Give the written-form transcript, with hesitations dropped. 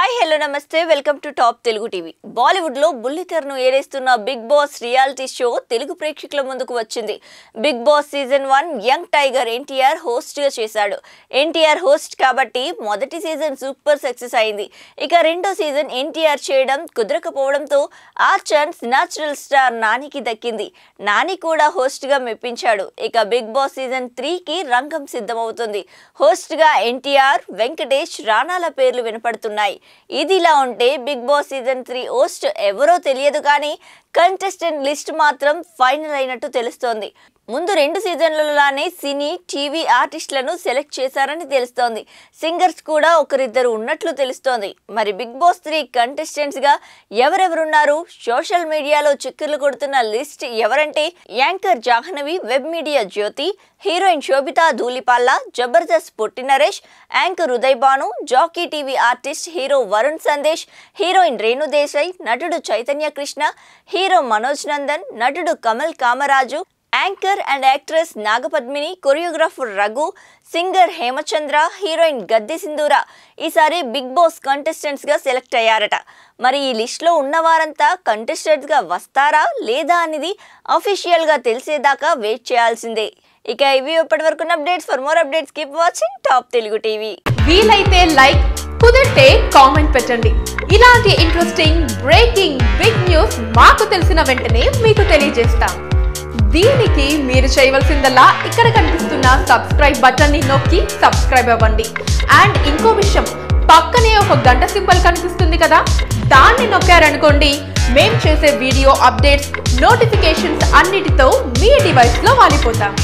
Hi hello namaste welcome to top Telugu TV. Bollywood లో బుల్లితెరను ఏరేస్తున్న big boss reality show Telugu ప్రేక్షకుల ముందుకు వచ్చింది. Big boss season 1 young tiger NTR host గా చేశాడు. ఎన్టీఆర్ హోస్ట్ కాబట్టి మొదటి సీజన్ సూపర్ సక్సెస్ అయింది. ఇక రెండో సీజన్ ఎన్టీఆర్ చేయడం కుదరకపోవడంతో ఆ ఛాన్స్ న్యాచురల్ స్టార్ నానికి దక్కింది. నాని కూడా హోస్ట్ గా మెప్పించాడు. ఇక బిగ్ బాస్ సీజన్ 3కి రంగం సిద్ధమవుతుంది. హోస్ట్ గా ఎన్టీఆర్, వెంకటేష్, రాణాల పేర్లు వినపడుతున్నాయి. ఇదిలా ఉంటే బిగ్ బాస్ సీజన్ 3 హోస్ట్ ఎవరో తెలియదు కానీ కంటెస్టెంట్ లిస్ట్ మాత్రం ఫైనల్ అయినట్టు తెలుస్తోంది. ముందు 2 సీజన్లలోనే సినీ, టీవీ ఆర్టిస్టులను సెలెక్ట్ చేశారని తెలుస్తోంది. సింగర్స్ కూడా ఒకరిద్దరు ఉన్నట్లు తెలుస్తోంది. మరి బిగ్ బాస్ 3 కంటెస్టెంట్స్ గా ఎవరెవరున్నారు? సోషల్ మీడియాలో చిక్కులు కొడుతున్న లిస్ట్ ఎవరంటే anchor Jahnavi, web media Jyothi, heroine Sobhita Dhulipala, Jabardasth పొట్టి Naresh, anchor Uday Bhanu, Jackie TV artist hero Varun Sandesh, heroine Renu Desai, నటుడు చైతన్య కృష్ణ, హీరో మనోజ్ నందన్, నటుడు Kamal Kamaraju, anchor and actress Nagapadmini, choreographer Raghu, singer Hemachandra, heroine Gadde Sindhura ఈసారి బిగ్ బాస్ కంటెస్టెంట్స్ గా సెలెక్ట్ అయ్యారట. మరి ఈ లిస్ట్ లో ఉన్నవారంతా కంటెస్టెంట్స్ గా వస్తారా లేదా అనేది అఫీషియల్ గా తెలిసేదాకా వెయిట్ చేయాల్సిందే. ఇక ఇవి ఇప్పటి వరకు updates. For more updates keep watching top Telugu TV. వీలైతే లైక్, కుదిరితే కామెంట్ పెట్టండి. ఇలాంటి ఇంట్రెస్టింగ్ బ్రేకింగ్ బిగ్ న్యూస్ మాకు తెలిసిన వెంటనే మీకు తెలియజేస్తాం. దీనికి మీరు చేయవలసిందల్లా ఇక్కడ కనిపిస్తున్న సబ్స్క్రైబ్ బటన్ ని నొక్కి సబ్స్క్రైబ్ అవ్వండి. అండ్ ఇంకో విషయం, పక్కనే ఒక గంట సింబల్ కనిపిస్తుంది కదా, దాన్ని నొక్కారనుకోండి మేం చేసే వీడియో అప్డేట్స్, నోటిఫికేషన్స్ అన్నిటితో మీ డివైస్ లో వాలిపోతాం.